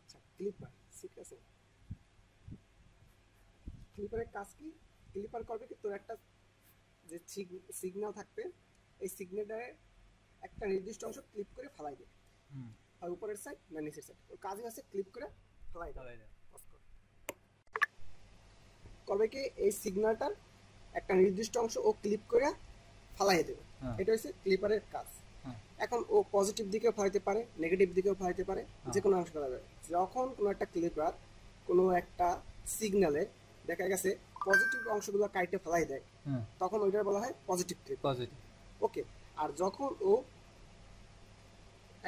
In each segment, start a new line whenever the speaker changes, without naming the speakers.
আচ্ছা ক্লিপার, ঠিক আছে। ক্লিপারের কাজ কি? ক্লিপার করবে কি, তোর একটা যে সিগন্যাল থাকবে, এই সিগন্যালের একটা নির্দিষ্ট অংশ ক্লিপ করে ফেলাই দেবে, আর উপরের সাইড না নিচের সাইড, ওর কাজই হচ্ছে ক্লিপ করে ফেলাই দেবে। করবে কি, এই সিগন্যালটার একটা নির্দিষ্ট অংশ ও ক্লিপ করে ফেলাই দেবে, এটা হচ্ছে ক্লিপারের কাজ। এখন ও পজিটিভ দিকেও ফেলাইতে পারে, নেগেটিভ দিকেও ফেলাইতে পারে, যে কোনো অংশ ফেলাবে। যখন কোনো একটা ক্লিপার কোনো একটা সিগন্যালে দেখা গেছে পজিটিভ অংশগুলো কাইটে ফেলাই দেয়, তখন ওইটা বলা হয় পজিটিভ ক্লিপ। ওকে। আর যখন ও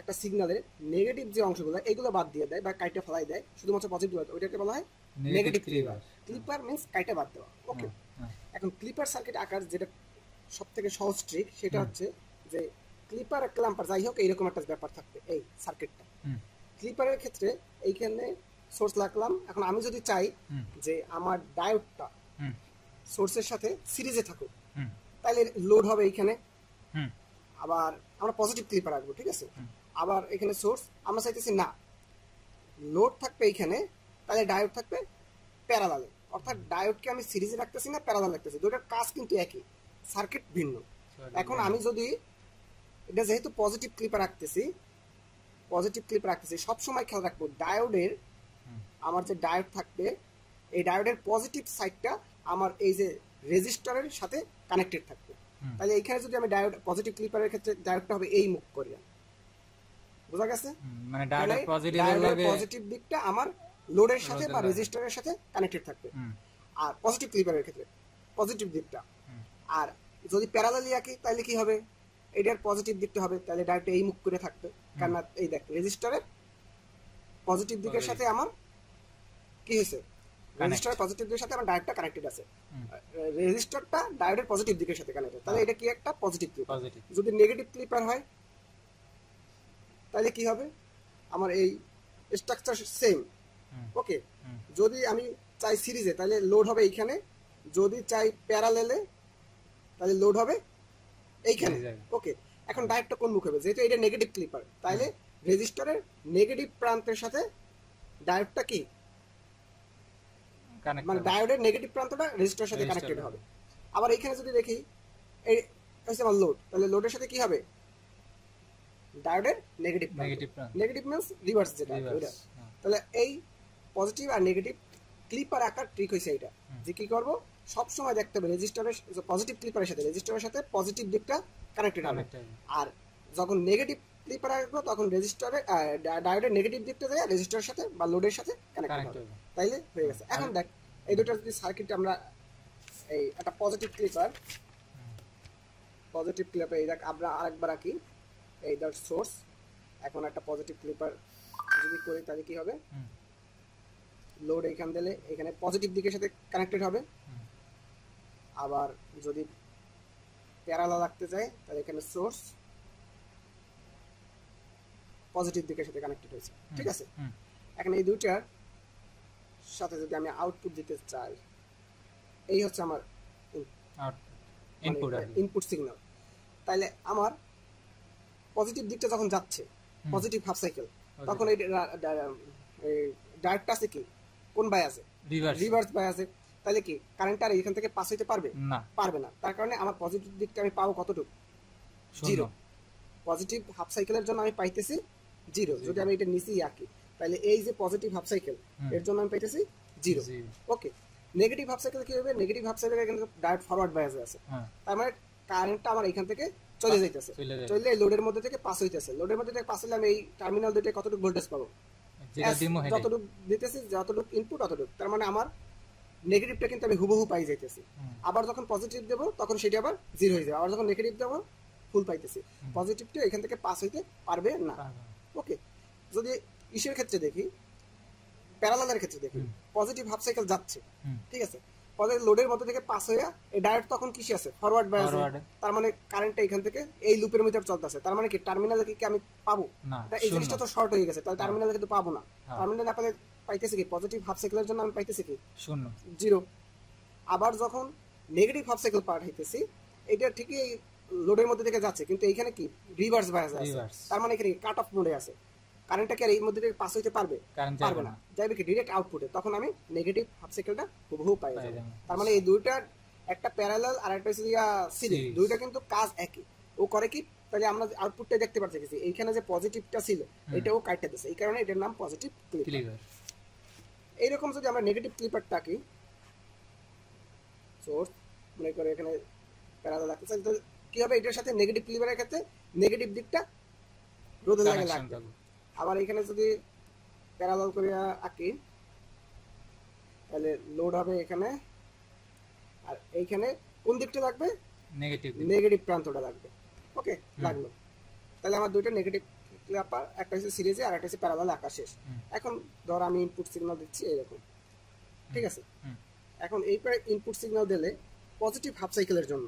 একটা সিগন্যালের নেগেটিভ যে অংশগুলো এগুলো বাদ দিয়ে দেয় বা কাইটে ফেলাই দেয়, শুধুমাত্র পজিটিভ, ওইটাকে বলা হয় নেগেটিভ ক্লিপার। ক্লিপার মিন্স কাইটে বাদ দেওয়া। ওকে। এখন ক্লিপার সার্কিট আকার যেটা সব থেকে সহজ ট্রিক, সেটা হচ্ছে যে ক্লিপার ক্ল্যাম্পার যাই হোক এইরকম একটা ব্যাপার থাকবে এই সার্কিটটা। ক্লিপারের ক্ষেত্রে এইখানে সোর্স লাগলাম। এখন আমি যদি চাই যে আমার ডায়োডটা সোর্সের সাথে সিরিজে থাকুক, তাহলে লোড হবে এইখানে, আবার আমরা পজিটিভ ক্লিপার রাখবো, ঠিক আছে। আবার এখানে সোর্স আমরা চাইতেছি না, লোড থাকবে এইখানে, তাহলে ডায়োড থাকবে প্যারালালে, অর্থাৎ ডায়োডকে আমি সিরিজে রাখতেছি না, প্যারালাল রাখতেছি, দুটোর কাজ কিন্তু একই, সার্কিট ভিন্ন। এখন আমি যদি এটা যেহেতু পজিটিভ ক্লিপার রাখতেছি, সবসময় খেয়াল রাখবো ডায়োডের, আমার যে ডায়োড থাকবে এই ডায়োডের পজিটিভ সাইডটা আমার এই যে রেজিস্টারের সাথে কানেক্টেড থাকবে। তাহলে এইখানে যদি আমি ডায়োড পজিটিভ ক্লিপারের ক্ষেত্রে ডায়োডটা হবে এই মুখ করিয়া, বোঝা গেছে? মানে ডায়োডের পজিটিভ দিকটা আমার লোডের সাথে বা রেজিস্টারের সাথে কানেক্টেড থাকবে, আর পজিটিভ ক্লিপারের ক্ষেত্রে পজিটিভ দিকটা। আর যদি প্যারালালি আঁকি তাহলে কি হবে, এটার পজিটিভ দিকটা হবে, তাহলে ডায়োডটা এই মুখ করে থাকবে, কারণ এই দেখ রেজিস্টারের পজিটিভ দিকের সাথে আমার কি হয়েছে, রেজিস্টারের পজিটিভ দিকের সাথে আমার ডায়োডটা কানেক্টেড আছে, রেজিস্টারটা ডায়োডের পজিটিভ দিকের সাথে কানেক্টেড, তাহলে এটা কি একটা পজিটিভ ক্লিপার। যদি নেগেটিভ ক্লিপার হয় তাহলে কি হবে, আমার এই স্ট্রাকচার সেম। ওকে। যদি আমি চাই সিরিজে তাহলে লোড হবে এইখানে, যদি চাই প্যারালেলে তাহলে লোড হবে এইখানে। ওকে। এখন ডায়োডটা কোন মুখ হবে, যেহেতু এটা নেগেটিভ ক্লিপার, তাহলে রেজিস্টারের নেগেটিভ প্রান্তের সাথে ডায়োডটা কি, মানে ডায়োডের নেগেটিভ প্রান্তটা রেজিস্টারের সাথে কানেক্টেড হবে। আবার এইখানে যদি দেখি এই হচ্ছে আমার লোড, তাহলে লোডের সাথে কি হবে, ডায়োডের নেগেটিভ মিন্স রিভার্স যেটা, তাহলে এই পজিটিভ আর নেগেটিভ ক্লিপার আকার ট্রিক হইছে এটা, যে কি করব সব সময় দেখতে হবে রেজিস্টারের পজিটিভ ক্লিপারের সাথে রেজিস্টারের সাথে পজিটিভ দিকটা কানেক্টেড হবে, আর যখন নেগেটিভ ক্লিপার রাখবো তখন রেজিস্টারের ডায়োডের নেগেটিভ দিকটা যায় রেজিস্টারের সাথে বা লোডের সাথে কানেক্টেড হবে, তাইলে হয়ে গেছে। এখন দেখ এই দুটো যদি সার্কিট আমরা এই একটা পজিটিভ ক্লিপার এই দেখ আমরা আরেকবার আঁকি, এই ধর সোর্স, এখন একটা পজিটিভ ক্লিপার যদি করি তাহলে কি হবে, লোড এইখান দিলে এখানে পজিটিভ দিকের সাথে কানেক্টেড হবে, আবার যদি প্যারালাল রাখতে চাই তাহলে এখানে সোর্স পজিটিভ দিকের সাথে কানেক্টেড হয়েছে, ঠিক আছে। এখন এই দুইটার সাথে যদি আমি আউটপুট দিতে চাই, এই হচ্ছে আমার ইনপুট সিগন্যাল, তাহলে আমার পজিটিভ দিকটা যখন যাচ্ছে পজিটিভ হাফ সাইকেল, তখন এই ডায়োডটা আছে কি কোন বায়াসে, রিভার্স বায়াসে, তাহলে কি কারেন্ট আর এখান থেকে পাস হইতে পারবে না, পারবে না। তার কারণে আমার পজিটিভ দিকটা আমি পাবো কতটুকু, জিরো। পজিটিভ হাফ সাইকেলের জন্য আমি পাইতেছি জিরো। যদি আমি এটা নিচেই আঁকি তাহলে এই যে পজিটিভ হাফ সাইকেল এর জন্য আমি পাইতেছি জিরো। ওকে। নেগেটিভ হাফ সাইকেল কি হবে, নেগেটিভ হাফ সাইকেল এখানে ডায়োড ফরওয়ার্ড বায়াসে আছে, তার মানে কারেন্টটা আমার এখান থেকে চলে যাইতেছে, চলে লোডের মধ্যে থেকে পাস হইতেছে, লোডের মধ্যে থেকে পাস হলে আমি এই টার্মিনাল দুইটায় কতটুকু ভোল্টেজ পাবো, যতটুকু দিতেছি যতটুকু ইনপুট অতটুকু, তার মানে আমার নেগেটিভটা কিন্তু আমি হুবহু পাই যাইতেছি। আবার যখন পজিটিভ দেবো তখন সেটা আবার জিরো হয়ে যাবে, আবার যখন নেগেটিভ দেবো ফুল পাইতেছি, পজিটিভটা এখান থেকে পাস হইতে পারবে না। ওকে। যদি ইসের ক্ষেত্রে দেখি, প্যারালালের ক্ষেত্রে দেখি, পজিটিভ হাফ সাইকেল যাচ্ছে, ঠিক আছে, পজিটিভ লোডের মধ্যে থেকে পাস হইয়া এই ডায়োড তখন কিসে আছে, ফরওয়ার্ড বায়াস, তার মানে কারেন্টটা এখান থেকে এই লুপের ভিতর চলতেছে, তার মানে কি টার্মিনালে কি আমি পাবো না, এই জিনিসটা তো শর্ট হয়ে গেছে, তাহলে টার্মিনালে কিন্তু পাবো না। টার্মিনালে আপনাদের পাইতেছি কি, পজিটিভ হাফ সাইকেলের জন্য আমি পাইতেছি কি শূন্য, জিরো। আবার যখন নেগেটিভ হাফ সাইকেল পার্ট হইতেছি, এটা ঠিকই লোডের মধ্যে থেকে যাচ্ছে, কিন্তু এইখানে কি রিভার্স বায়াস আছে, তার মানে কি কাট অফ মোডে আছে, কারেন্টটা কি আর এই মধ্যে পাস হইতে পারবে? পারবে না, যাইবে কি ডাইরেক্ট আউটপুটে। তখন আমি নেগেটিভ হাফ সাইকেলটা হুবহু পাই যাব। তার মানে এই দুইটার একটা প্যারালাল আর একটা হচ্ছে সিরিজ, দুইটা কিন্তু কাজ একই। ও করে কি, তাহলে আমরা আউটপুটটা দেখতে পাচ্ছি কি এইখানে যে পজিটিভটা ছিল এটাও কাটতে দিছে, এই কারণে এটার নাম পজিটিভ ক্লিপার। এইরকম যদি আমরা নেগেটিভ ক্লিপারটাকে সোর্স মনে করে এখানে প্যারালাল রাখতে চাই, তাহলে কি হবে, এটার সাথে নেগেটিভ ক্লিপারের ক্ষেত্রে নেগেটিভ দিকটা রোধ লাগে লাগবে। আবার এখানে যদি প্যারালাল করে আঁকি তাহলে লোড হবে এখানে, আর এইখানে কোন দিকটা লাগবে, নেগেটিভ প্রান্তটা লাগবে। ওকে, লাগলো। তাহলে আমার দুইটা নেগেটিভ ক্লিপার, একটা হচ্ছে সিরিজে আর একটা হচ্ছে প্যারালাল আঁকা শেষ। এখন ধর আমি ইনপুট সিগন্যাল দিচ্ছি এরকম, ঠিক আছে। এখন এই ইনপুট সিগন্যাল দিলে পজিটিভ হাফ সাইকেলের জন্য,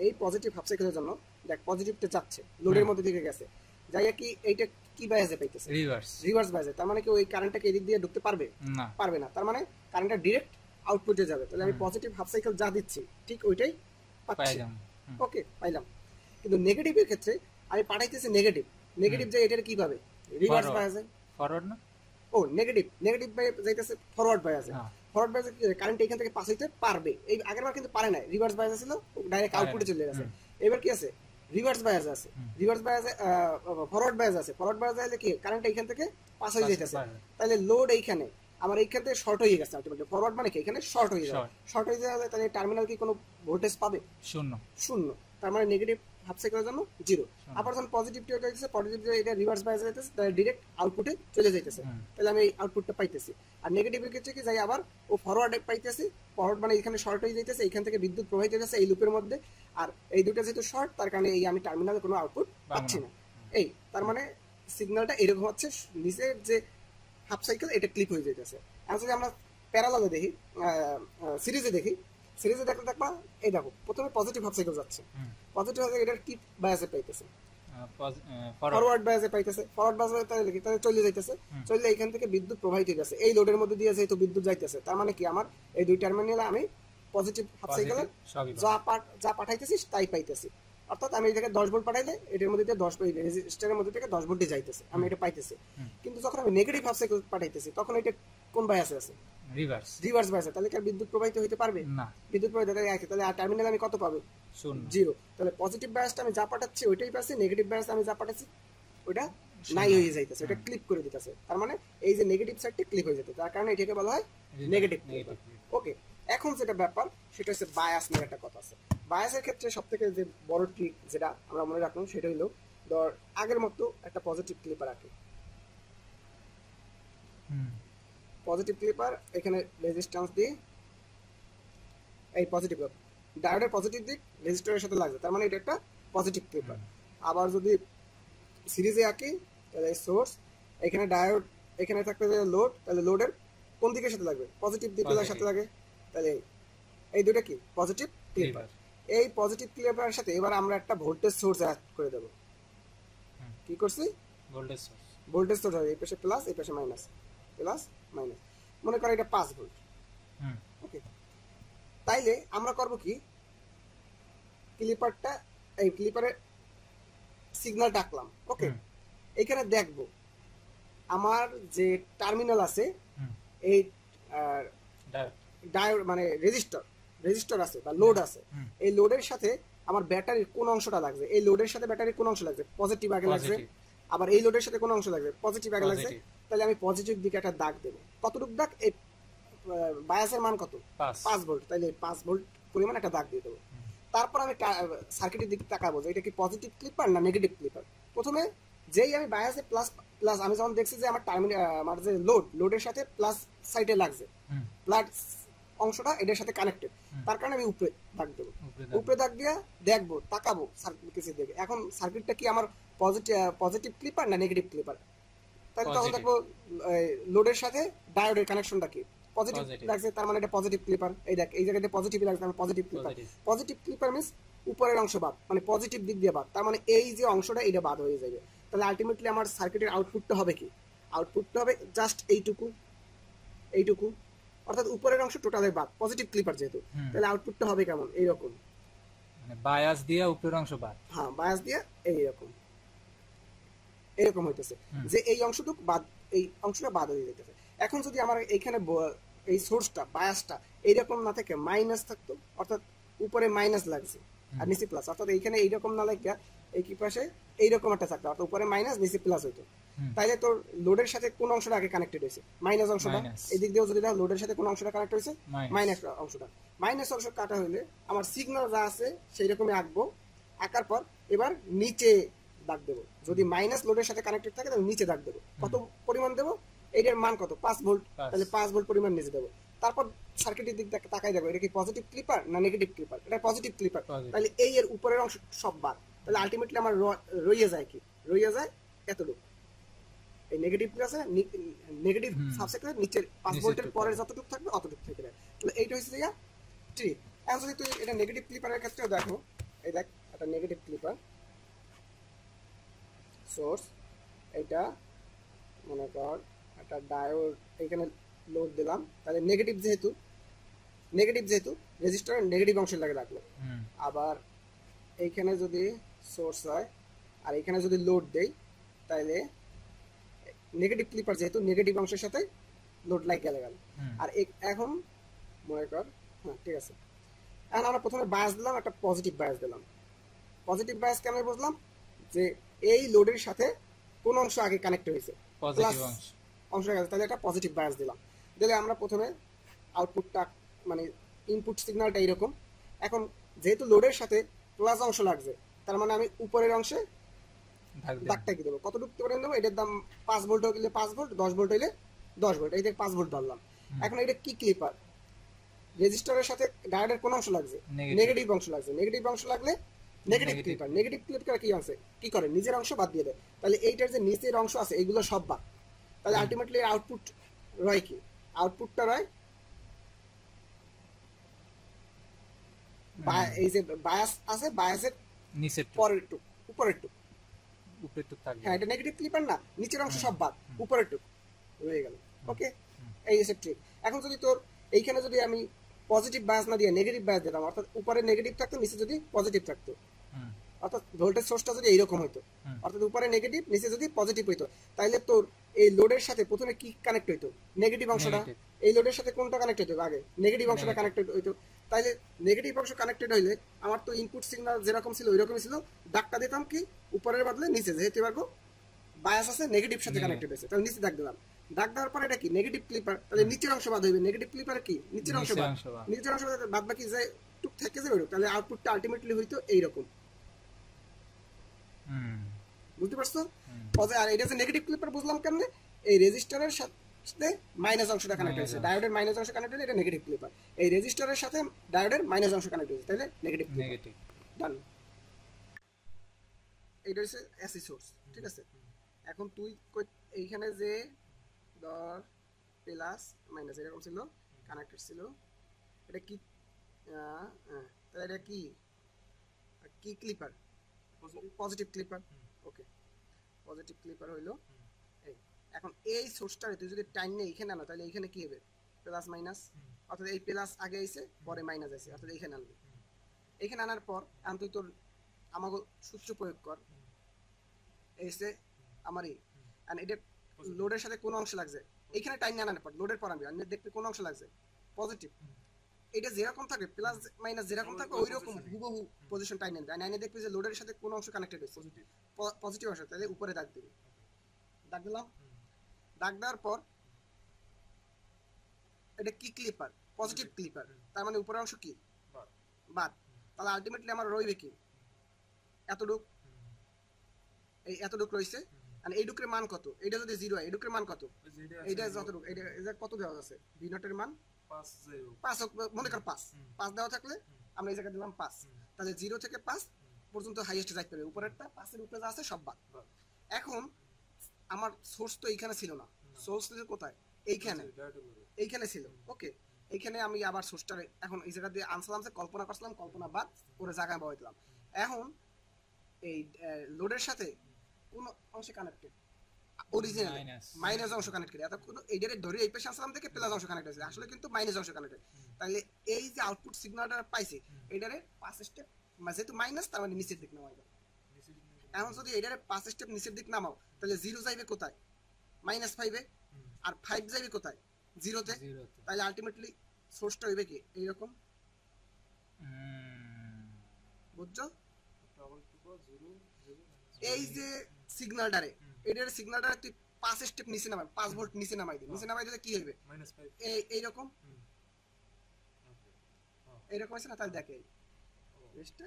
এই পজিটিভ হাফ সাইকেলের জন্য দেখ পজিটিভটা যাচ্ছে লোডের মধ্যে থেকে গেছে, যাইয়া কি এইটা কি বায়াসে পাইতেছে, রিভার্স বায়াসে। তার মানে কি ওই কারেন্টটাকে এদিক দিয়ে ঢুকতে পারবে না, পারবে না। তার মানে কারেন্টটা ডাইরেক্ট আউটপুটে যাবে। তাহলে আমি পজিটিভ হাফ সাইকেল যা দিচ্ছি ঠিক ওইটাই পাচ্ছি। ওকে, পাইলাম। কিন্তু নেগেটিভের ক্ষেত্রে আমি পাঠাইতেছি নেগেটিভ, নেগেটিভ যে এটার কি পাবে, রিভার্স বায়াসে, ফরওয়ার্ড না, ও নেগেটিভ যাইতেছে ফরওয়ার্ড বায়াসে। ফরওয়ার্ড বায়াসে কারেন্ট এখান থেকে পাস হইতে পারবে, এই আগেরবার কিন্তু পারে না, রিভার্স বায়াস ছিল, ডাইরেক্ট আউটপুটে চলে গেছে। এবার কি আছে, রিভার্স বায়াস আছে, রিভার্স বায়াসে ফরওয়ার্ড বায়াস আছে। ফরওয়ার্ড বায়াস হলে কি কারেন্ট এইখান থেকে পাস হয়ে যাইতেছে, তাহলে লোড এইখানে আমার এইখান থেকে শর্ট হয়ে গেছে আলটিমেটলি। ফরওয়ার্ড মানে কি এখানে শর্ট হয়ে যাবে, শর্ট হয়ে যাবে, তাহলে টার্মিনাল কি কোনো ভোল্টেজ পাবে, শূন্য শূন্য। তার মানে নেগেটিভ হাফ সাইকেলের জন্য জিরো। আবার যখন পজিটিভটি হইতেছে, পজিটিভ এটা রিভার্স বায়াস যাইতেছে, তাহলে ডাইরেক্ট আউটপুটে চলে যাইতেছে, তাহলে আমি এই আউটপুটটা পাইতেছি। আর নেগেটিভের ক্ষেত্রে কি যাই আবার ও ফরওয়ার্ডে পাইতেছি, ফরওয়ার্ড মানে এখানে শর্ট হয়ে যাইতেছে, এইখান থেকে বিদ্যুৎ প্রবাহিত হইতেছে এই লুপের মধ্যে, আর এই দুটো যেহেতু শর্ট তার কারণে এই আমি টার্মিনালে কোনো আউটপুট পাচ্ছি না। এই তার মানে সিগন্যালটা এরকম হচ্ছে, নিচের যে হাফ সাইকেল এটা ক্লিপ হয়ে যাইতেছে। আর যদি আমরা প্যারালালে দেখি, সিরিজে দেখি, সিরিজে দেখলে দেখবা এই দেখো প্রথমে পজিটিভ হাফ সাইকেল যাচ্ছে, পজিটিভ হাফ সাইকেল এটার কি বায়াসে পাইতেছে, ফরওয়ার্ড বায়াসে পাইতেছে। ফরওয়ার্ড বায়াসে তাহলে কি, তাহলে চলে যাইতেছে, চলে এইখান থেকে বিদ্যুৎ প্রবাহিত হইতেছে, এই লোডের মধ্যে দিয়ে যেহেতু বিদ্যুৎ যাইতেছে, তার মানে কি আমার এই দুই টার্মিনালে আমি পজিটিভ হাফ সাইকেলে যা পাঠাইতেছি তাই পাইতেছি। অর্থাৎ আমি এটাকে 10 ভোল্ট পাঠাইলে এটার মধ্যে দিয়ে 10 রেজিস্টারের মধ্যে থেকে 10 ভোল্টে যাইতেছে, আমি এটা পাইতেছি। কিন্তু যখন আমি নেগেটিভ হাফ সাইকেল পাঠাইতেছি তখন এটা কোন বায়াসে আছে, রিভার্স বায়াসে। তাহলে কি বিদ্যুৎ প্রবাহিত হইতে পারবে না, বিদ্যুৎ প্রবাহিত আছে, তাহলে আর টার্মিনালে আমি কত পাবো, জিরো। তাহলে পজিটিভ বায়াসটা আমি যা পাঠাচ্ছি ওইটাই পাচ্ছি, নেগেটিভ বায়াস আমি যা পাঠাচ্ছি ওটা নাই হয়ে যাইতেছে, এটা ক্লিপ করে দিতেছে। তার মানে এই যে নেগেটিভ সাইডটা ক্লিপ হয়ে যেতে, তার কারণে এটাকে বলা হয় নেগেটিভ ক্লিপার। ওকে, এখন যেটা ব্যাপার সেটা হচ্ছে বায়াস নিয়ে একটা কথা আছে। বায়াসের ক্ষেত্রে সবথেকে যে বড় ট্রিক যেটা আমরা মনে রাখলাম সেটা হলো ধর আগের মতো একটা পজিটিভ ক্লিপার রাখি, পজিটিভ ক্লিপার এখানে রেজিস্ট্যান্স দিয়ে এই পজিটিভ ডায়োডের পজিটিভ দিক রেজিস্টরের সাথে লাগবে, তার মানে এটা একটা পজিটিভ ক্লিপার। আবার যদি সিরিজে আঁকি তাহলে সোর্স, এখানে ডায়োড, এখানে থাকতে লোড, তাহলে লোডের কোন দিকের সাথে লাগবে, পজিটিভ দিকের সাথে লাগে। তাহলে এই দুটো কি পজিটিভ ক্লিপার। এই পজিটিভ ক্লিপারের সাথে এবার আমরা একটা ভোল্টেজ সোর্স অ্যাড করে দেব। কি করছি, ভোল্টেজ সোর্স হবে এই পাশে প্লাস এই পাশে মাইনাস, প্লাস মাইনাস, মনে করো এটা 5 ভোল্ট। ওকে, তাইলে আমরা করব কি, ক্লিপারটা এই ক্লিপারের সিগন্যাল ডাকলাম। ওকে, এখানে দেখব আমার যে টার্মিনাল আছে এই ডায়োড মানে রেজিস্টার আছে বা লোড আছে, এই লোডের সাথে আমার ব্যাটারির কোন অংশটা লাগছে, এই লোডের সাথে ব্যাটারির কোন অংশ লাগছে, পজিটিভ আগে লাগছে, আবার এই লোডের সাথে কোন অংশ লাগছে, পজিটিভ আগে লাগছে। তাহলে আমি পজিটিভ দিকে একটা দাগ দেব, কতটুকু দাগ, এই বায়াসের মান কত, 5 ভোল্ট, তাহলে 5 ভোল্ট পরিমাণ একটা দাগ দিয়ে দেবো। তারপর আমি সার্কিটের দিকে তাকাবো যে এটা কি পজিটিভ ক্লিপার না নেগেটিভ ক্লিপার। প্রথমে যেই আমি বায়াসে প্লাস প্লাস আমি যখন দেখছি যে আমার টার্মিনাল আমার যে লোডের সাথে প্লাস সাইডে লাগছে, প্লাস অংশটা এটার সাথে কানেক্টেড, তার কারণে আমি উপরে দাগ দেবো, উপরে দাগ দিয়ে দেখবো, তাকাবো সার্কিটের দিকে, এখন সার্কিটটা কি আমার পজিটিভ ক্লিপার না নেগেটিভ ক্লিপার। তাহলে তখন দেখবো লোডের সাথে ডায়োডের কানেকশনটা কি, পজিটিভ লাগছে, তার মানে এটা পজিটিভ ক্লিপার। এই দেখ এই জায়গাতে পজিটিভ লাগছে, মানে positive clipper. Positive clipper means উপরের অংশ বাদ, মানে পজিটিভ দিক দিয়ে বাদ, তার মানে এই যে অংশটা এটা বাদ হয়ে যাবে। তাহলে আলটিমেটলি আমার সার্কিটের আউটপুটটা হবে কি, আউটপুটটা হবে জাস্ট এইটুকু, এইটুকু, অর্থাৎ উপরের অংশ টোটালের বাদ, পজিটিভ ক্লিপার যেহেতু। তাহলে আউটপুটটা হবে কেমন, এইরকম, মানে বায়াস দিয়ে উপরের অংশ বাদ, হ্যাঁ বায়াস দিয়ে এইরকম। এরকম হইতেছে যে এই অংশটুকু বাদ, এই অংশটা বাদ হয়ে যেতেছে। এখন যদি আমার এইখানে এই সোর্সটা বায়াসটা এইরকম না থেকে মাইনাস থাকতো, অর্থাৎ উপরে মাইনাস লাগছে আর নিচে প্লাস, অর্থাৎ এইখানে এইরকম না লাগিয়া এই কি পাশে এইরকম একটা থাকতো, অর্থাৎ উপরে মাইনাস নিচে প্লাস হইতো, তাইলে তোর লোডের সাথে কোন অংশটা আগে কানেক্টেড হয়েছে? মাইনাস অংশটা। এই দিক দিয়েও যদি দেখো লোডের সাথে কোন অংশটা কানেক্ট হয়েছে? মাইনাস অংশটা। মাইনাস অংশ কাটা হইলে আমার সিগন্যাল যা আছে সেই রকমই আঁকবো, আঁকার পর এবার নিচে দাগ দেবো। যদি মাইনাস লোডের সাথে কানেক্টেড থাকে তাহলে নিচে দাগ দেবো। কত পরিমাণ দেবো? এইটার মান কত? 5 ভোল্ট, তাহলে 5 ভোল্ট পরিমাণ নিচে দেবো। তারপর সার্কিটের দিক তাকাই দেখো এটা কি পজিটিভ ক্লিপার না নেগেটিভ ক্লিপার? এটা পজিটিভ ক্লিপার, তাহলে এই এর উপরের অংশ সব বাদ, তাহলে আলটিমেটলি আমার রইয়ে যায় কি? রইয়ে যায় এতটুকু, এই নেগেটিভ আছে, নেগেটিভ সাবসেক্টরের নিচের 5 ভোল্টের পরে যতটুকু থাকবে অতটুকু থেকে যায়। তাহলে এইটা হচ্ছে যে ঠিক। এখন যদি তুই এটা নেগেটিভ ক্লিপারের ক্ষেত্রেও দেখো, এই দেখ একটা নেগেটিভ ক্লিপার সোর্স, এটা মনে কর একটা ডায়োড এখানে লোড দিলাম, তাহলে নেগেটিভ যেহেতু রেজিস্টার নেগেটিভ অংশের লাগে রাখলো। আবার এইখানে যদি সোর্স হয় আর এখানে যদি লোড দেই, তাহলে নেগেটিভ ক্লিপার যেহেতু নেগেটিভ অংশের সাথে লোড লাগিয়ে গেল। আর এখন মনে কর, হ্যাঁ ঠিক আছে, এখন আমরা প্রথমে বায়াস দিলাম, একটা পজিটিভ বায়াস দিলাম। পজিটিভ বায়াস কেন বুঝলাম? যে এই লোডের সাথে কোন অংশ আগে কানেক্ট হয়েছে? প্লাস অংশ, তাহলে একটা পজিটিভ বায়াস দিলাম। দিলে আমরা প্রথমে আউটপুটটা মানে ইনপুট সিগন্যালটা এইরকম। এখন যেহেতু লোডের সাথে প্লাস অংশ লাগছে, তার মানে আমি উপরের অংশে দাগটা কি দেবো? কতটুকু করে দেবো? এটার দাম 5 ভোল্ট হইলে 5 ভোল্ট, 10 ভোল্ট হইলে 10 ভোল্ট, এই যে 5 ভোল্ট ধরলাম। এখন এটা কি ক্লিপার? রেজিস্টারের সাথে ডায়োডের কোন অংশ লাগছে? নেগেটিভ অংশ লাগছে। নেগেটিভ অংশ লাগলে নেগেটিভ ক্লিপার। নেগেটিভ ক্লিপার কি আছে? কি করে? নিজের অংশ বাদ দিয়ে দেয়। তাহলে এইটার যে নিচের অংশ আছে এইগুলো সব বাদ। তাহলে আলটিমেটলি আউটপুট রয় কি? আউটপুটটা রয় এই যে বায়াস আছে, বায়াসের নিচের পরের টুক, উপরের টুক, উপরের টুক থাকবে। হ্যাঁ, এটা নেগেটিভ ক্লিপার না, নিচের অংশ সব বাদ, উপরের টুক রয়ে গেল। ওকে, এই হচ্ছে ট্রিক। এখন যদি তোর এইখানে যদি আমি পজিটিভ বায়াস না দিয়ে নেগেটিভ বায়াস দিতাম, অর্থাৎ উপরে নেগেটিভ থাকতো, নিচে যদি পজিটিভ থাকতো, অর্থাৎ ভোল্টেজ সোর্সটা যদি এইরকম হইতো, অর্থাৎ উপরে নেগেটিভ নিচে যদি পজিটিভ হইতো, তাহলে তোর এই লোডের সাথে প্রথমে কি কানেক্ট হইতো? নেগেটিভ অংশটা। এই লোডের সাথে কোনটা কানেক্ট হইতো? আগে নেগেটিভ অংশটা কানেক্টেড হইতো। তাইলে নেগেটিভ অংশ কানেক্টেড হইলে আমার তো ইনপুট সিগন্যাল যেরকম ছিল ওইরকমই ছিল, দাগটা দিতাম কি উপরের বদলে নিচে, যেহেতু এবার বায়াস আছে নেগেটিভ সাথে কানেক্টেড হয়েছে, তাহলে নিচে দাগ দিলাম। দাগ দেওয়ার পরে এটা কি? নেগেটিভ ক্লিপার, তাহলে নিচের অংশ বাদ হইবে। নেগেটিভ ক্লিপার কি? নিচের অংশ বাদ। নিচের অংশ বাদ বাকি যে টুক থেকে যাবে, তাহলে আউটপুটটা আলটিমেটলি হইতো এইরকম। বুঝতে পারছো? আর এটা যে নেগেটিভ ক্লিপার বুঝলাম কেমনে? এই রেজিস্টারের সাথে মাইনাস অংশটা কানেক্ট হয়েছে, ডায়োডের মাইনাস অংশ কানেক্ট হলে এটা নেগেটিভ ক্লিপার। এই রেজিস্টারের সাথে ডায়োডের মাইনাস অংশ কানেক্ট হয়েছে, তাহলে নেগেটিভ নেগেটিভ। ডান। এইটা হচ্ছে এসি সোর্স, ঠিক আছে? এখন তুই এইখানে যে ধর প্লাস মাইনাস এরকম ছিল, কানেক্টেড ছিল, এটা কি? তাহলে এটা কি কি clipper? Positive clipper. Okay, positive clipper হইলো এই। এখন এই সোর্সটারে তুই যদি টাইম নিয়ে এইখানে আনো, তাহলে এইখানে কি হবে? প্লাস মাইনাস, অর্থাৎ এই প্লাস আগে আইছে, পরে মাইনাস আছে, অর্থাৎ এইখানে আনবি। এইখানে আনার পর এখন তুই তোর আমাকে সূত্র প্রয়োগ কর। এসে আমারই এটা লোডের সাথে কোন অংশ লাগছে? এইখানে টাইম নিয়ে আনার পর লোডের পর আমি দেখবি কোন অংশ লাগছে? পজিটিভ। এটা যেরকম থাকবে প্লাস মাইনাস যেরকম থাকবে ওই রকম হুবহু পজিশন টাইম নেবে। নাইনে দেখবি যে লোডের সাথে কোন অংশ কানেক্টেড হয়েছে? পজিটিভ অংশ, তাহলে উপরে দাগ দিবি। দাগ দিলাম। দাগ দেওয়ার পর এটা কি ক্লিপার? পজিটিভ ক্লিপার, তার মানে উপরের অংশ কি? বাদ। তাহলে আলটিমেটলি আমার রইবে কি? এতটুক, এই এতটুক রইছে। আর এই ডুকের মান কত? এটা যদি 0 হয় এই ডুকের মান কত? এইটা যতটুক, এটা কত দেওয়া আছে? ভি নটের মান 5 মনে কর 5 দেওয়া থাকলে আমরা এই জায়গায় দিলাম 5, তাহলে 0 থেকে 5 পর্যন্ত হাইয়েস্ট যাইতে পারে। উপরেরটা 5 এর উপরে যা আছে সব বাদ। এখন আমার সোর্স তো এইখানে ছিল না, সোর্স ছিল কোথায়? এইখানে ছিল। ওকে, এইখানে আমি আবার সোর্সটারে এখন এই জায়গা দিয়ে আনসালাম, কল্পনা করছিলাম, কল্পনা বাদ করে জায়গায় বসাই দিলাম। এখন এই লোডের সাথে কোন অংশে কানেক্টেড? অরিজিনাল মাইনাস অংশ কানেক্টেড। এতক্ষণ এইটারে ধরে এই পাশে আসলাম থেকে প্লাস অংশ কানেক্ট হয়েছে, আসলে কিন্তু মাইনাস অংশ কানেক্টেড। তাহলে এই যে আউটপুট সিগন্যালটা পাইছে এটারে 5 স্টেপ, যেহেতু মাইনাস তার মানে নিচের দিক নেওয়া যাবে। এখন যদি এটারে 5 স্টেপ নিচের দিক নামাও তাহলে 0 যাইবে কোথায় -5 এ আর 5 যাইবে কোথায় 0 তে তাহলে আলটিমেটলি সোর্সটা হইবে কি এইরকম বুঝছো এই যে সিগন্যালটারে এটার সিগন্যালটারে তুই 5 স্টেপ নিচে নামাই 5 ভোল্ট নিচে নামাই দিলে কি হইবে এইরকম এইরকম আছে না তাহলে দেখে বুঝতে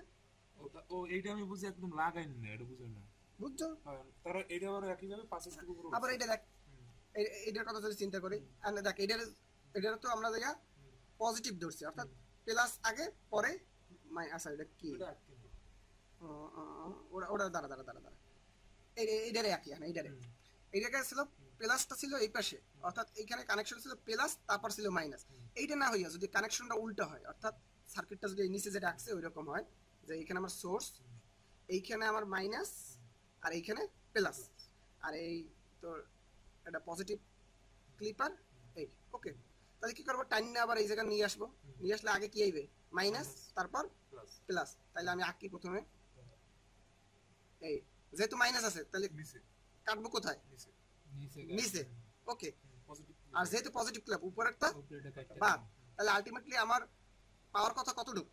ও এইটা আমি বুঝি একদম লাগাইনি না এটা বুঝেন না
বুঝছো
তারা এটা আবার একই ভাবে 5 স্টেপ উপর
আবার এটা দেখ এইটার কথা যদি চিন্তা করি আর দেখ এটার তো আমরা দেখা পজিটিভ ধরছি অর্থাৎ প্লাস আগে পরে আচ্ছা এটা কি ওরা দাঁড়া এইটারে একই হ্যাঁ এইটাকে ছিল প্লাসটা ছিল এই পাশে অর্থাৎ এইখানে কানেকশন ছিল প্লাস তারপর ছিল মাইনাস এইটা না হইয়া যদি কানেকশনটা উল্টো হয় অর্থাৎ সার্কিটটা যদি নিচে যেটা রাখছে ওই রকম হয় যে এইখানে আমার সোর্স এইখানে আমার মাইনাস আর এইখানে প্লাস আর এই তো এটা পজিটিভ ক্লিপার এই ওকে তাহলে কি করবো টাইম আবার এই জায়গা নিয়ে আসলে আগে কি আইবে মাইনাস তারপর প্লাস তাহলে আমি আঁকি প্রথমে এই যেহেতু মাইনাস আছে তাহলে কাটবো কোথায় নিচে ওকে আর যেহেতু পজিটিভ ক্লিপ উপরেরটা বাদ তাহলে আলটিমেটলি আমার পাওয়ার কথা কতটুকু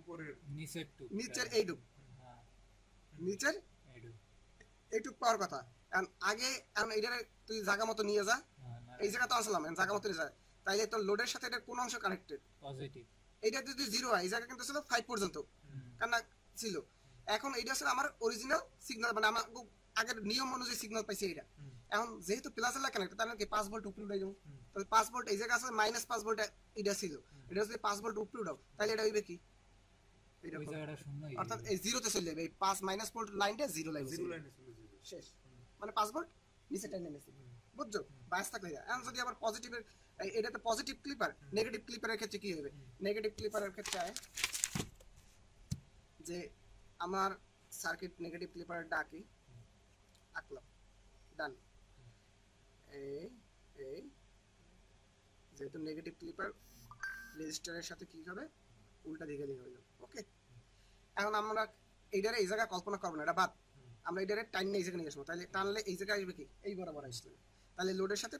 উপরের
নিচের এইটুক নিচের এইটুক পাওয়ার কথা আগে এইটারে তুই জায়গা মতো নিয়ে যা এই জায়গা তো আসলাম জায়গা মতো নিয়ে যা তাইলে তোর লোডের সাথে এটা কোন অংশ কানেক্টেড পজিটিভ এইটা যদি 0 হয় এই জায়গা কিন্তু ছিল 5 পর্যন্ত কারণ ছিল এখন এইটা আসলে আমার অরিজিনাল সিগন্যাল মানে আমার আগের নিয়ম অনুযায়ী সিগন্যাল পাইছে এটা এখন যেহেতু প্লাস এর কানেক্টেড তাহলে কি 5 ভোল্ট উপরে উঠে যাবে তাহলে 5 ভোল্ট এই জায়গা আছে -5 ভোল্ট এটা ছিল এটা যদি 5 ভোল্ট উপরে উঠাও তাহলে এটা হইবে কি এটা ওই জায়গাটা শূন্য অর্থাৎ এই 0 তে চলে যাবে এই 5 ভোল্ট লাইনটা 0 লাইনে শেষ মানে 5 ভোল্ট নিচে টেনে নিছে বুঝছো বাস থাকলে এখন যদি আবার পজিটিভের এটাতে পজিটিভ ক্লিপার নেগেটিভ ক্লিপারের ক্ষেত্রে কি হবে নেগেটিভ ক্লিপারের ক্ষেত্রে যে আমার সার্কিট নেগেটিভ ক্লিপার ডাকি আঁকলাম ডান এই যেহেতু নেগেটিভ ক্লিপার রেজিস্টারের সাথে কি হবে উল্টা দিকে হয়ে যাবে ওকে এখন আমরা এইটারে এই জায়গা কল্পনা করবো না এটা বাদ আমরা এইটারে টাইম নিয়ে এই জায়গায় নিয়ে আসবো তাহলে টানলে এই জায়গায় আসবে কি এই বরাবর আসবে তাহলে লোডের সাথে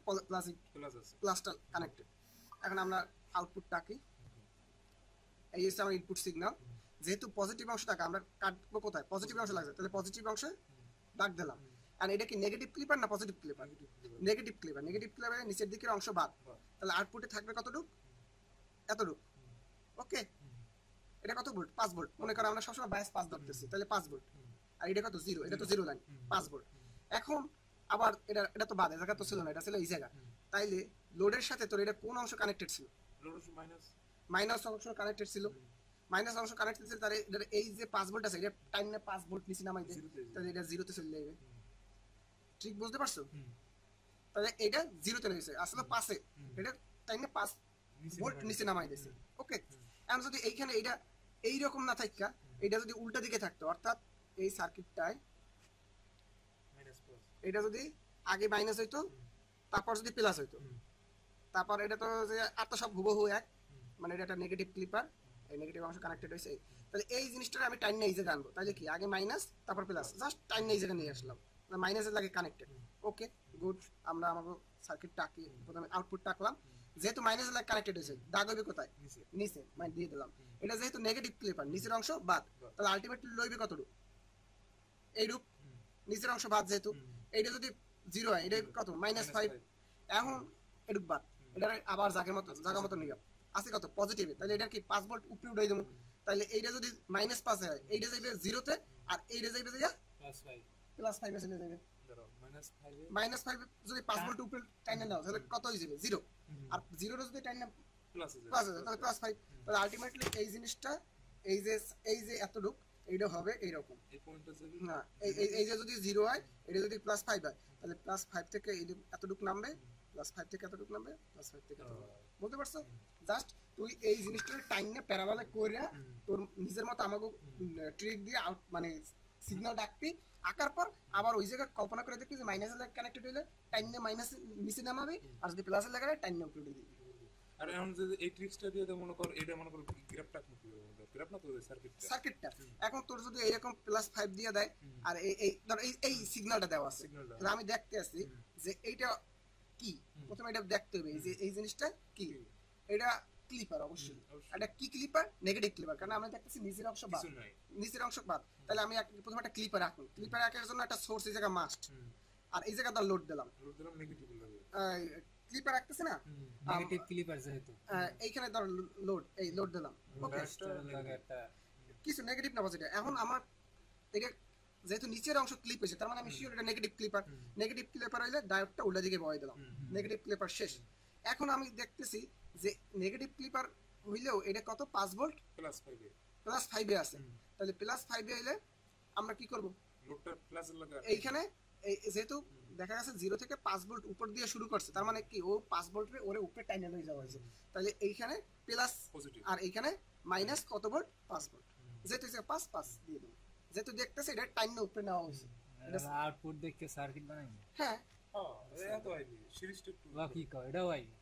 প্লাসটা কানেক্টেড এখন আমরা আউটপুট ডাকি এই হচ্ছে আমার ইনপুট সিগন্যাল যেহেতু পজিটিভ অংশটাকে আমরা কাটবো কোথায় পজিটিভ অংশ লাগছে তাহলে পজিটিভ অংশে দাগ দিলাম আর এটা কি নেগেটিভ ক্লিপার না পজিটিভ ক্লিপার নেগেটিভ ক্লিপারের নিচের দিকের অংশ বাদ তাহলে আউটপুটে থাকবে কতটুকু এতটুকু ওকে এটা কত ভোল্ট 5 ভোল্ট মনে করো আমরা সবসময় বায়াস 5 ধরতেছি তাহলে 5 ভোল্ট আর এটা কত 0 এটা তো 0 লাইন 5 ভোল্ট এখন আবার এটা তো বাদ এই জায়গা তো ছিল না এটা ছিল এই জায়গা তাইলে লোডের সাথে তোর এটা কোন অংশ কানেক্টেড ছিল মাইনাস অংশ কানেক্টেড ছিল মাইনাস অংশ কানেক্টেড ছিল তাহলে এই যে 5 ভোল্ট আছে এটা টাইম না 5 ভোল্ট নিচে নামাই দেয় তাহলে এটা 0 তে চলে যাবে ঠিক বুঝতে পারছো তাহলে এটা 0 তে রয়েছে আসলে 5 এ এটা টাইম না 5 ভোল্ট নিচে নামাই দিয়েছে ওকে এখন যদি এইখানে এটা এই রকম না থাকা এটা যদি উল্টা দিকে থাকতো অর্থাৎ এই সার্কিটটায় এটা যদি আগে মাইনাস হইতো তারপর যদি প্লাস হইতো তারপর এটা তো যে আর তো সব হুবহু এক মানে এটা একটা নেগেটিভ ক্লিপার এই নেগেটিভ অংশ কানেক্টেড হয়েছে তাহলে এই জিনিসটা আমি টাইম নিয়ে এই জায়গায় আনবো তাহলে কি আগে মাইনাস তারপর প্লাস জাস্ট টাইম নিয়ে এই জায়গায় নিয়ে আসলাম মাইনাসের লাগে কানেক্টেড ওকে গুড আমরা আমাকে সার্কিটটা আঁকি প্রথমে আউটপুটটা আঁকলাম যেহেতু মাইনাসের লাগে কানেক্টেড হয়েছে দাগ হবে কোথায় নিচে মানে দিয়ে দিলাম এটা যেহেতু নেগেটিভ ক্লিপার নিচের অংশ বাদ তাহলে আলটিমেটলি লইবে কতটুকু এইরূপ নিচের অংশ বাদ যেহেতু এইটা যদি 0 হয় এটা কত -5 এখন এটুক বাদ এটা আবার জায়গা মতো নিয়ে আছে কত পজিটিভে তাহলে এটা কি 5 ভোল্ট উপরে উঠাই দেবো তাহলে এইটা যদি -5 হয় এইটা যাইবে 0 তে আর এইটা যাইবে +5 এ চলে যাবে -5 যদি 5 ভোল্ট উপরে টাইনে নাও তাহলে কত হয়ে যাবে 0 আর 0 যদি টাইনে প্লাস তাহলে +5 তাহলে আলটিমেটলি এই জিনিসটা এই যে এতটুক এইটা হবে এইরকম না এই যে যদি 0 হয় এটা যদি +5 হয় তাহলে +5 থেকে এতটুকু নামবে +5 থেকে এতটুকু নামবে +5 থেকে বলতে পারছো জাস্ট তুই এই জিনিসটা টাইম নিয়ে প্যারালালে কইরা তোর নিজের মতো আমাকে ট্রিক দিয়ে আউট মানে সিগন্যাল ডাকবি আঁকার পর আবার ওই জায়গায় কল্পনা করে দেখবি যে মাইনাসের লাগে কানেক্টেড হইলে টাইম নিয়ে মাইনাস নিচে নামাবি আর যদি প্লাসের লাগালে টাইম নিয়ে উপরে দিবি
আর এখন যদি এই ট্রিক্সটা দিয়ে মনে কর এটা মনে কর গ্রাফটা গ্রাফ না তো
সার্কিটটা এখন তোর যদি এইরকম +5 দিয়ে দেয় আর এই ধর এই সিগন্যালটা দেওয়া আছে তাহলে আমি দেখতে আসি যে এইটা কি প্রথমে এটা দেখতে হবে এই জিনিসটা কি এটা ক্লিপার অবশ্যই এটা কি ক্লিপার নেগেটিভ ক্লিপার কারণ আমরা দেখতেছি নিচের অংশ বাদ তাহলে আমি প্রথমে একটা ক্লিপার রাখবো ক্লিপার রাখার জন্য একটা সোর্স এই জায়গা মাস্ট আর এই জায়গাটা লোড দিলাম
নেগেটিভ লাগবে
ক্লিপার রাখতেছে না
নেগেটিভ ক্লিপার যেহেতু
এইখানে ধর লোড এই লোড দিলাম ওকে কিছু নেগেটিভ না পজিটিভ এখন আমার এটা যেহেতু নিচের অংশ ক্লিপ হয়েছে তার মানে আমি শিওর এটা নেগেটিভ ক্লিপার হইলে ডায়োডটা উল্টা দিকে বয়ে দিলাম নেগেটিভ ক্লিপার শেষ এখন আমি দেখতেছি যে নেগেটিভ ক্লিপার হইলেও এটা কত 5 ভোল্ট +5 এ আছে তাহলে +5 এ হইলে আমরা কি করব
লোডটা প্লাস লাগা
এইখানে যেহেতু দেখা গেছে 0 থেকে 5 ভোল্ট উপর দিয়ে শুরু করছে তার মানে কি ও 5 ভোল্টের ওরে উপরে টাইনে লয়ে যাওয়া হয়েছে তাহলে এইখানে প্লাস আর এইখানে মাইনাস কত ভোল্ট 5 ভোল্ট যেহেতু 5 দিয়ে দেব যেহেতু দেখতেছে এটা টাইনে উপরে নেওয়া হয়েছে
এটা আউটপুট দেখে সার্কিট বানাই
হ্যাঁ
এটা তো আইবি সিরিজ টু
বাকি কো এটাও আইবি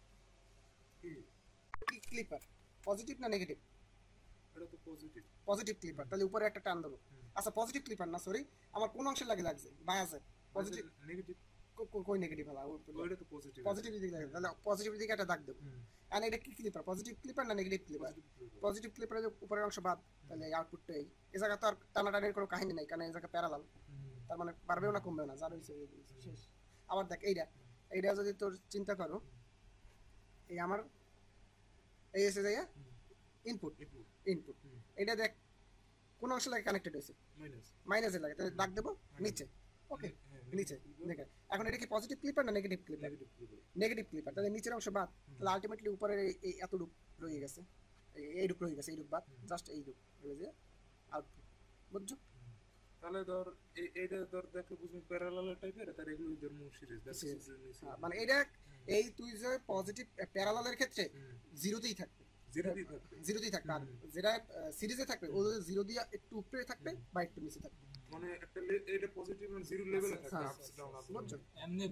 কি ক্লিপার পজিটিভ না নেগেটিভ
এটা তো
পজিটিভ ক্লিপার তাহলে উপরে একটা টান দেব আচ্ছা পজিটিভ ক্লিপার না সরি আমার কোন অংশে লাগছে বায়াসে পজিটিভ
নেগেটিভ
কই নেগেটিভ হলো
ওইটা তো
পজিটিভ দিকে লাগে তাহলে পজিটিভ দিকে একটা দাগ দেব আর এটা কি ক্লিপার পজিটিভ ক্লিপার না নেগেটিভ ক্লিপার পজিটিভ ক্লিপারের উপরের অংশ বাদ তাহলে এই আউটপুটটা এই জায়গা তো আর টানাটানির কোনো কাহিনী নাই কারণ এই জায়গা প্যারালাল তার মানে বাড়বেও না কমবেও না যা রয়েছে শেষ আবার দেখ এইটা যদি তোর চিন্তা করো এই আমার এই এসে যায় ইনপুট এটা দেখ কোন অংশ লাগে কানেক্টেড হয়েছে মাইনাসে লাগে তাহলে দাগ দেবো নিচে ওকে নিচে দেখেন এখন এটা কি পজিটিভ ক্লিপার না নেগেটিভ ক্লিপার তাহলে নিচের অংশ বাদ তাহলে আলটিমেটলি উপরের এই এতটুক রয়ে গেছে এইটুক রয়ে গেছে এইটুক বাদ জাস্ট এইটুক রয়ে যে আউটপুট বুঝছো
তাহলে ধর এইটা ধর দেখে বুঝবি প্যারালাল টাইপের তার এগুলো ধর মূল সিরিজ
মানে এটা এই তুই যে পজিটিভ প্যারালালের ক্ষেত্রে জিরোতেই থাকবে আর যেটা সিরিজে থাকবে ও 0 দিয়ে একটু উপরে থাকবে বা একটু নিচে থাকবে
মানে একটা এটা পজিটিভ মানে 0 লেভেলে থাকবে আপ ডাউন
এমনি